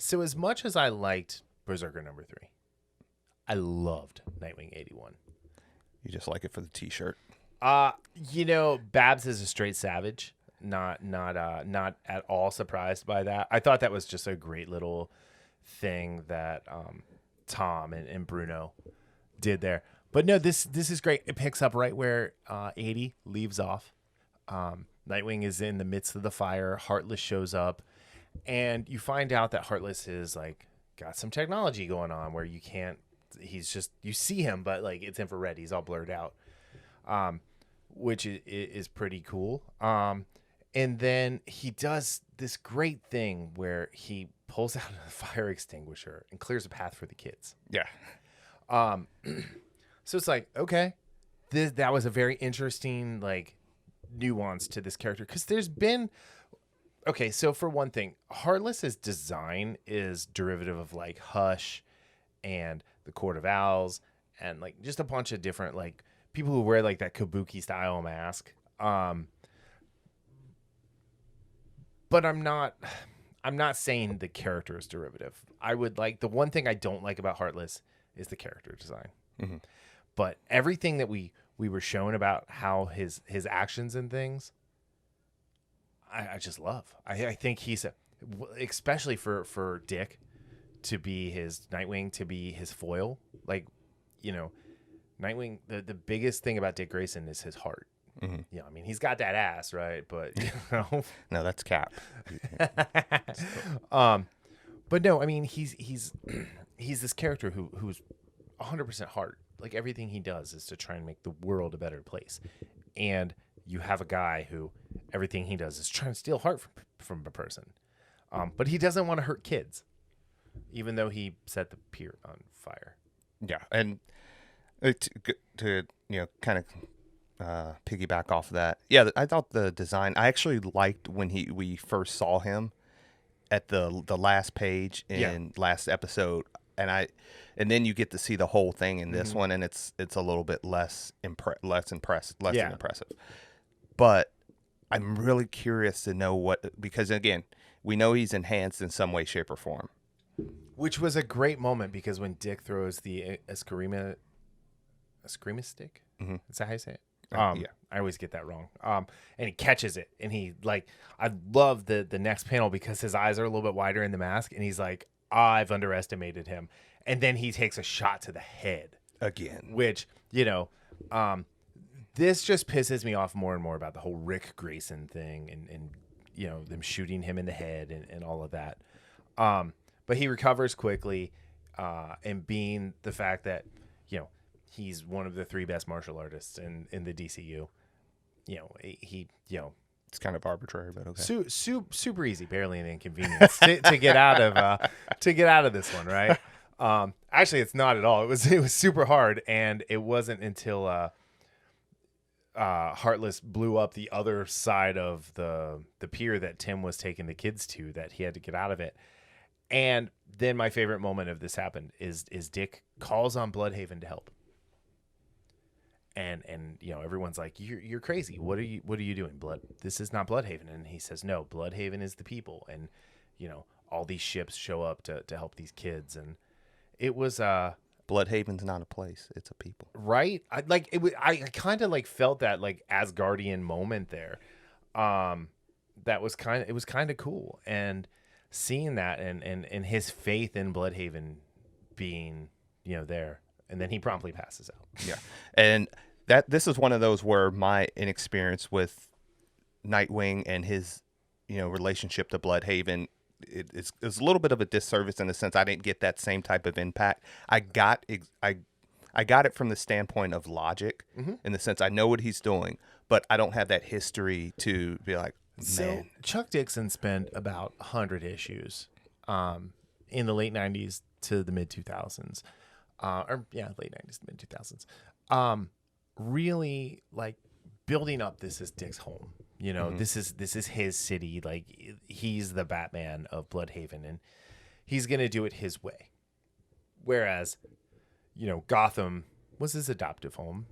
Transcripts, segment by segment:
So as much as I liked Berserker #3, I loved Nightwing 81. You just like it for the T-shirt. Babs is a straight savage. Not at all surprised by that. I thought that was just a great little thing that Tom and Bruno did there. But no, this is great. It picks up right where 80 leaves off. Nightwing is in the midst of the fire. Heartless shows up, and you find out that Heartless is like got some technology going on where you can't. He's just you see him, but like it's infrared. He's all blurred out, which is pretty cool. And then he does this great thing where he pulls out a fire extinguisher and clears a path for the kids. Yeah. So it's like, okay, that was a very interesting like nuance to this character because there's been okay. So for one thing, Heartless's design is derivative of like Hush and the Court of Owls and like just a bunch of different like people who wear like that kabuki style mask. But I'm not saying the character is derivative. I would like the one thing I don't like about Heartless is the character design. Mm-hmm. But everything that we were shown about how his actions and things, I just love. I think he's especially for Dick to be his Nightwing, to be his foil. Like, Nightwing. The biggest thing about Dick Grayson is his heart. Mm-hmm. Yeah, I mean he's got that ass, right? But no, that's Cap. But no, I mean he's this character who's 100% heart. Like everything he does is to try and make the world a better place. And you have a guy who everything he does is trying to steal heart from a person. But he doesn't want to hurt kids, even though he set the pier on fire. Yeah, and to kind of piggyback off of that. Yeah, I thought the design. I actually liked when we first saw him at the last page in last episode, and then you get to see the whole thing in this one, and it's a little bit less impressive. But I'm really curious to know because again, we know he's enhanced in some way, shape, or form. Which was a great moment because when Dick throws the escrima stick, is that how you say it? Yeah, I always get that wrong. And he catches it, and he I love the next panel because his eyes are a little bit wider in the mask, and he's like, I've underestimated him, and then he takes a shot to the head again, which this just pisses me off more and more about the whole Rick Grayson thing, and them shooting him in the head and all of that. But he recovers quickly, and being the fact that he's one of the 3 best martial artists in the DCU. It's kind of arbitrary, but okay. Super easy, barely an inconvenience to get out of this one, right? Actually, it's not at all. It was super hard, and it wasn't until Heartless blew up the other side of the pier that Tim was taking the kids to that he had to get out of it. And then my favorite moment of this happened is Dick calls on Blüdhaven to help. And everyone's like, you're crazy. What are you doing, Blood? This is not Blüdhaven. And he says, no, Blüdhaven is the people. And all these ships show up to help these kids. And it was Blüdhaven's not a place; it's a people. Right? I kind of felt that Asgardian moment there. That was kind of cool, and seeing that and his faith in Blüdhaven being there. And then he promptly passes out. Yeah. And this is one of those where my inexperience with Nightwing and his, relationship to Blüdhaven is a little bit of a disservice in the sense I didn't get that same type of impact. I got it from the standpoint of logic, in the sense I know what he's doing, but I don't have that history to be like, man. So Chuck Dixon spent about 100 issues in the late 90s to the mid 2000s. Late 90s, mid 2000s. Really building up this is Dick's home. This is his city. He's the Batman of Blüdhaven, and he's gonna do it his way. Whereas, Gotham was his adoptive home.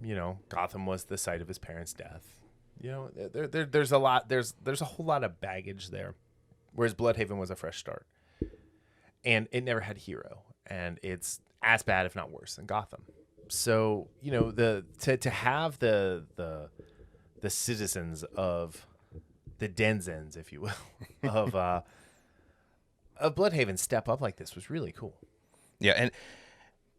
Gotham was the site of his parents' death. There's a whole lot of baggage there. Whereas Blüdhaven was a fresh start. and it never had a hero, and it's as bad, if not worse, than Gotham. So to have the citizens of the denizens, if you will, of Blüdhaven step up like this was really cool. Yeah, and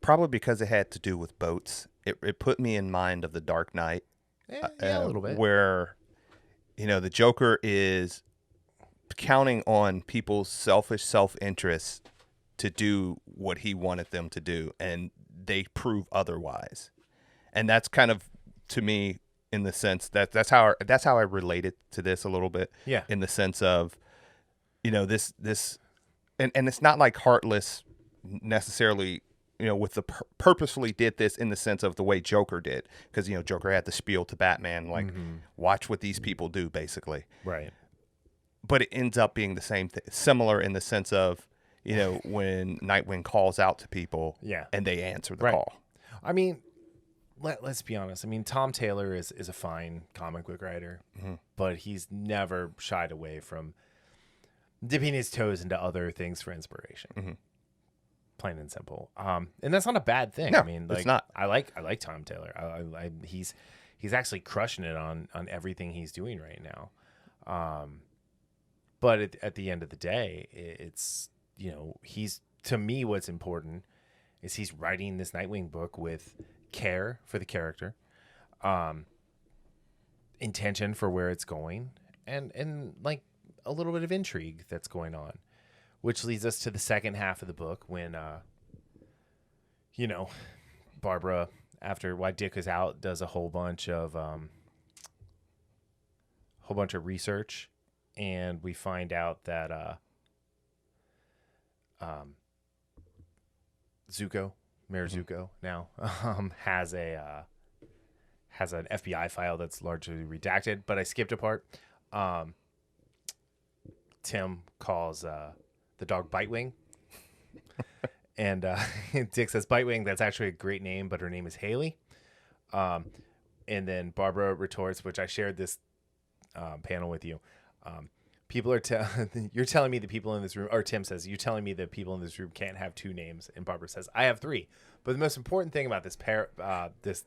probably because it had to do with boats, it put me in mind of the Dark Knight. Yeah, a little bit. Where, the Joker is counting on people's selfish self-interest to do what he wanted them to do, and they prove otherwise. And that's kind of, to me, in the sense that that's how I related to this a little bit. Yeah. In the sense of, this and it's not like Heartless necessarily, with the purposefully did this in the sense of the way Joker did, because Joker had the spiel to Batman, like, watch what these people do, basically. Right. But it ends up being the same thing, similar in the sense of, when Nightwing calls out to people, and they answer the call. I mean, let's be honest. I mean, Tom Taylor is a fine comic book writer, but he's never shied away from dipping his toes into other things for inspiration. Plain and simple. And that's not a bad thing. No, I mean, it's not. I like Tom Taylor. He's actually crushing it on everything he's doing right now. But at the end of the day, it's, he's, to me, what's important is he's writing this Nightwing book with care for the character, intention for where it's going, and like a little bit of intrigue that's going on, which leads us to the second half of the book when, Barbara, while Dick is out, does a whole bunch of research, and we find out that Zucco, Mayor Zucco now has an FBI file that's largely redacted, but I skipped a part. Tim calls the dog Bitewing, and Dick says Bitewing, that's actually a great name, but her name is Haley. And then Barbara retorts, which I shared this panel with you. People are you're telling me the people in this room, or Tim says, you're telling me that people in this room can't have two names, and Barbara says, I have three. But the most important thing about this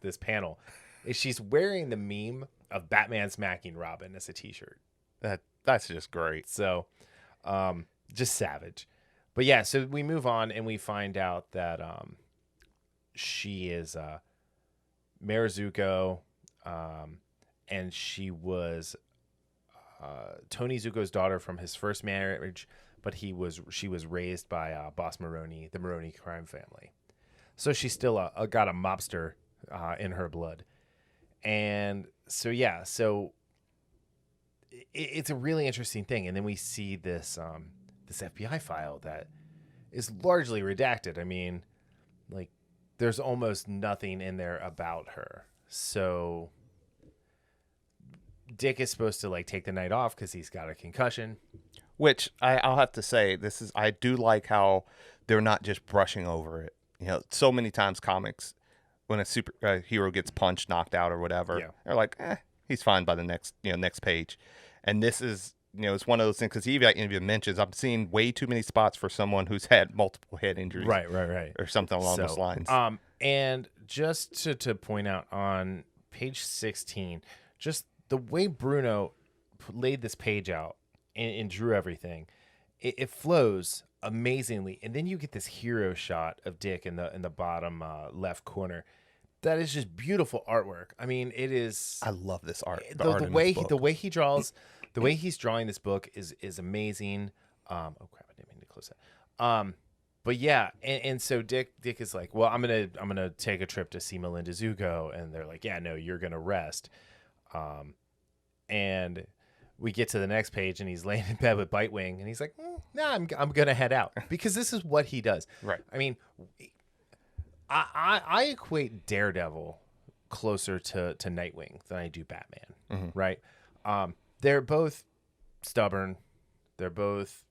this panel is she's wearing the meme of Batman smacking Robin as a t-shirt. That's just great. So, just savage. But yeah, so we move on and we find out that she is Mayor Zucco, and she was Tony Zucco's daughter from his first marriage, but she was raised by Boss Maroney, the Maroney crime family. So she's still got a mobster in her blood. And so, yeah, it's a really interesting thing. And then we see this FBI file that is largely redacted. I mean, like, there's almost nothing in there about her. So Dick is supposed to, like, take the night off because he's got a concussion. Which I'll have to say, I do like how they're not just brushing over it. So many times comics, when a super hero gets punched, knocked out, or whatever, they're like, he's fine by the next page. And this is, it's one of those things, because he even mentions, I'm seeing way too many spots for someone who's had multiple head injuries. Right. Or something along those lines. And just to point out, on page 16, just the way Bruno laid this page out and drew everything, it flows amazingly. And then you get this hero shot of Dick in the bottom left corner. That is just beautiful artwork. I mean, it is. I love this art. The way he draws, the way he's drawing this book is amazing. Oh crap! I didn't mean to close that. But yeah, and so Dick is like, well, I'm gonna take a trip to see Melinda Zucco, and they're like, yeah, no, you're gonna rest. And we get to the next page, and he's laying in bed with Bitewing, and he's like, no, I'm gonna head out, because this is what he does. Right. I mean, I equate Daredevil closer to Nightwing than I do Batman. Right. They're both stubborn. They're both,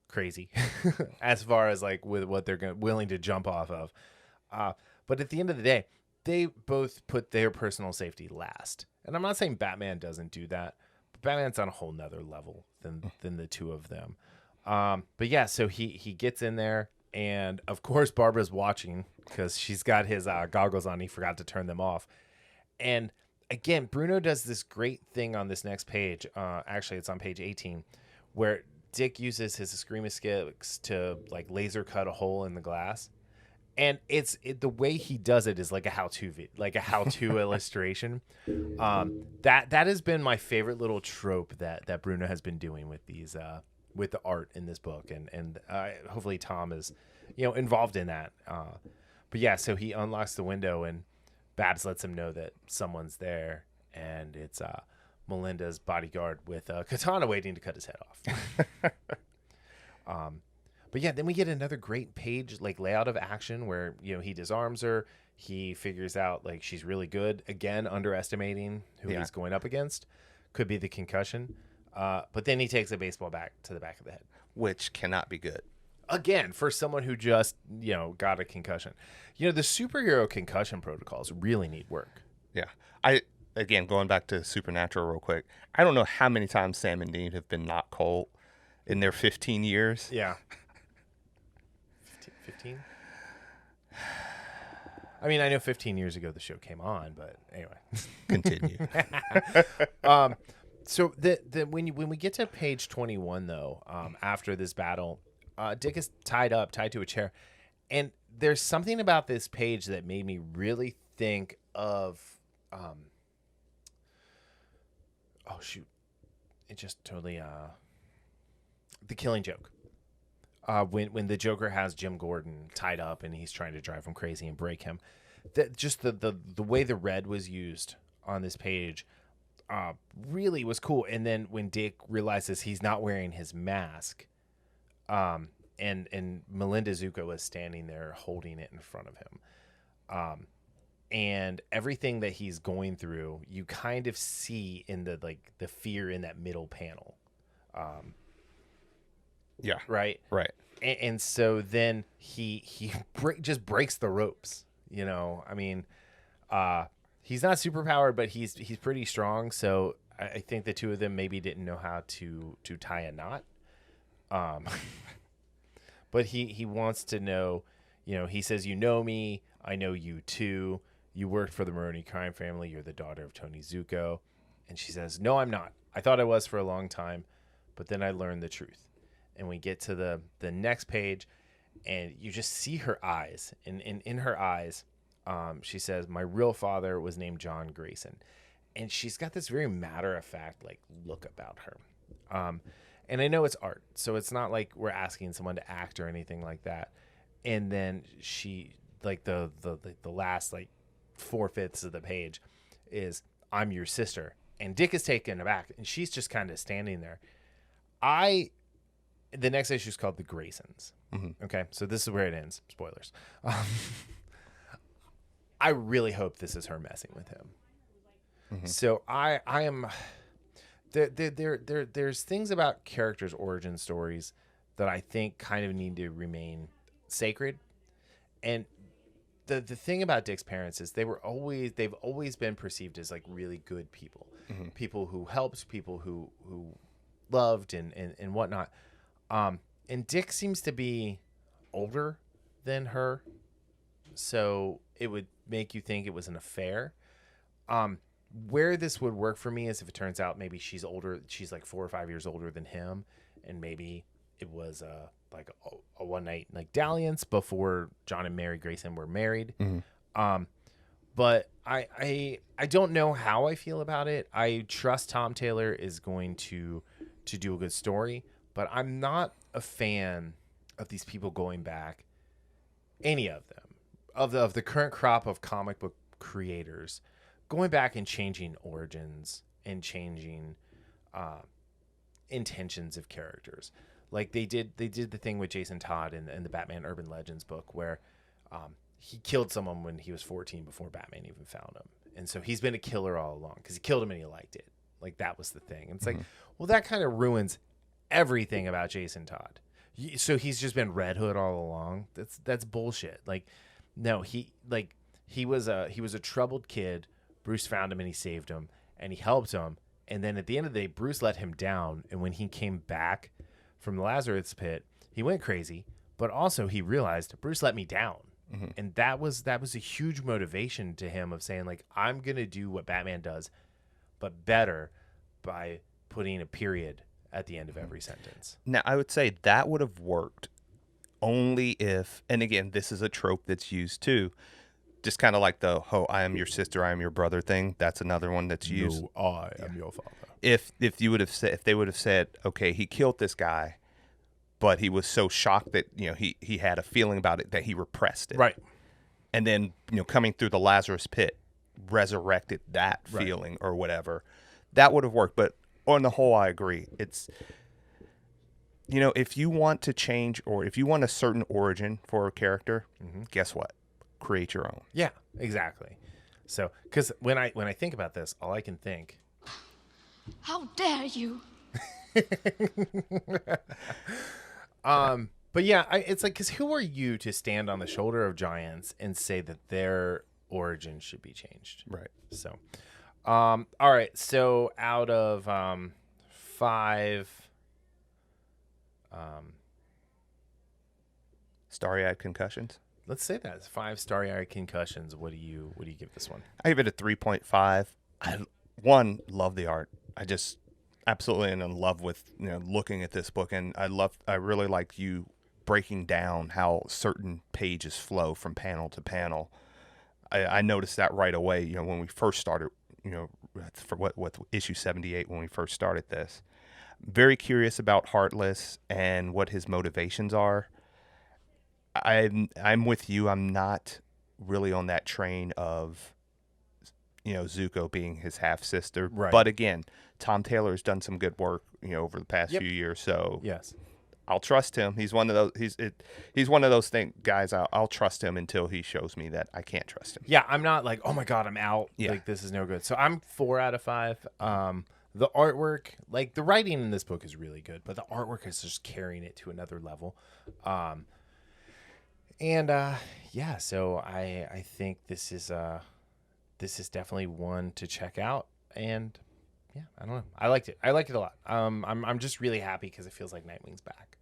crazy as far as like with what they're willing to jump off of. But at the end of the day, they both put their personal safety last. And I'm not saying Batman doesn't do that, but Batman's on a whole nother level than the two of them. But yeah, so he gets in there, and of course Barbara's watching because she's got his goggles on. He forgot to turn them off. And again, Bruno does this great thing on this next page. Actually, it's on page 18, where Dick uses his escrima sticks to like laser cut a hole in the glass. And the way he does it is like a how-to illustration. That has been my favorite little trope that Bruno has been doing with these with the art in this book, and hopefully Tom is involved in that. But yeah, so he unlocks the window and Babs lets him know that someone's there, and it's Melinda's bodyguard with a katana waiting to cut his head off. But yeah, then we get another great page, like layout of action where, he disarms her. He figures out like she's really good. Again, underestimating who he's going up against. Could be the concussion. But then he takes a baseball bat to the back of the head. Which cannot be good. Again, for someone who just, got a concussion. The superhero concussion protocols really need work. Yeah. Again, going back to Supernatural real quick, I don't know how many times Sam and Dean have been knocked cold in their 15 years. Yeah. 15? I mean, I know 15 years ago the show came on, but anyway. Continue. So when we get to page 21, though, after this battle, Dick is tied to a chair. And there's something about this page that made me really think of... oh, shoot. It just totally... The Killing Joke. When the Joker has Jim Gordon tied up and he's trying to drive him crazy and break him, just the way the red was used on this page really was cool. And then when Dick realizes he's not wearing his mask, and Melinda Zucco is standing there holding it in front of him, and everything that he's going through, you kind of see in the fear in that middle panel. Yeah. Right. And so then he just breaks the ropes. I mean, he's not superpowered, but he's pretty strong. So I think the two of them maybe didn't know how to tie a knot. But he wants to know. He says, "You know me. I know you too. You worked for the Maroney crime family. You're the daughter of Tony Zucco." And she says, "No, I'm not. I thought I was for a long time, but then I learned the truth." And we get to the next page, and you just see her eyes. And in her eyes, she says, "My real father was named John Grayson." And she's got this very matter-of-fact look about her. And I know it's art, so it's not like we're asking someone to act or anything like that. And then she, the last 4/5 of the page is, "I'm your sister." And Dick is taken aback, and she's just kind of standing there. The next issue is called The Graysons. Mm-hmm. Okay, so this is where it ends. Spoilers. I really hope this is her messing with him. Mm-hmm. So I am... There's things about characters' origin stories that I think kind of need to remain sacred. And the thing about Dick's parents is they've always been perceived as really good people. Mm-hmm. People who helped, people who loved and whatnot. And Dick seems to be older than her, so it would make you think it was an affair. Where this would work for me is if it turns out maybe she's older, she's 4 or 5 years older than him, and maybe it was a one night dalliance before John and Mary Grayson were married. Mm-hmm. But I don't know how I feel about it. I trust Tom Taylor is going to do a good story. But I'm not a fan of these people going back, any of them, of the current crop of comic book creators, going back and changing origins and changing intentions of characters. Like they did the thing with Jason Todd in the Batman Urban Legends book where he killed someone when he was 14 before Batman even found him. And so he's been a killer all along because he killed him and he liked it. That was the thing. And it's well, that kind of ruins everything about Jason Todd. So he's just been Red Hood all along. That's bullshit. No, he was a troubled kid. Bruce found him and he saved him and he helped him. And then at the end of the day, Bruce let him down. And when he came back from the Lazarus pit, he went crazy, but also he realized Bruce let me down. And that was a huge motivation to him of saying, like, I'm going to do what Batman does, but better by putting a period at the end of every sentence. Now, I would say that would have worked only if, and again, this is a trope that's used too, just kind of like the, oh, I am your sister, I am your brother thing. That's another one that's used. No, I am your father. If you would have said, if they would have said, okay, he killed this guy, but he was so shocked that, you know, he had a feeling about it that he repressed it. Right. And then, you know, coming through the Lazarus pit resurrected that Right. feeling or whatever. That would have worked. But on the whole, I agree. It's, you know, if you want to change or if you want a certain origin for a character, guess what? Create your own. Yeah, exactly. So, because when I think about this, all I can think, How dare you? but yeah, it's like, because who are you to stand on the shoulder of giants and say that their origin should be changed? Right. So, all right. So out of 5, Starry-eyed concussions. let's say that it's 5 starry-eyed concussions. What do you give this one? I give it a 3.5. I love the art. I just absolutely am in love with, you know, looking at this book, and I really like you breaking down how certain pages flow from panel to panel. I noticed that right away, you know, when we first started, you know, for what issue 78 when we first started this. Very curious about Heartless and what his motivations are. I'm with you. I'm not really on that train of, you know, Zucco being his half sister. Right. But again, Tom Taylor's done some good work, you know, over the past Yep. few years. So Yes. I'll trust him. He's one of those. He's one of those guys. I'll trust him until he shows me that I can't trust him. Yeah, I'm not like, oh my God, I'm out. Yeah. Like, this is no good. So I'm 4 out of 5. The artwork, like the writing in this book is really good, but the artwork is just carrying it to another level. Yeah, so I think this is definitely one to check out. And yeah, I don't know. I liked it. I liked it a lot. I'm just really happy because it feels like Nightwing's back.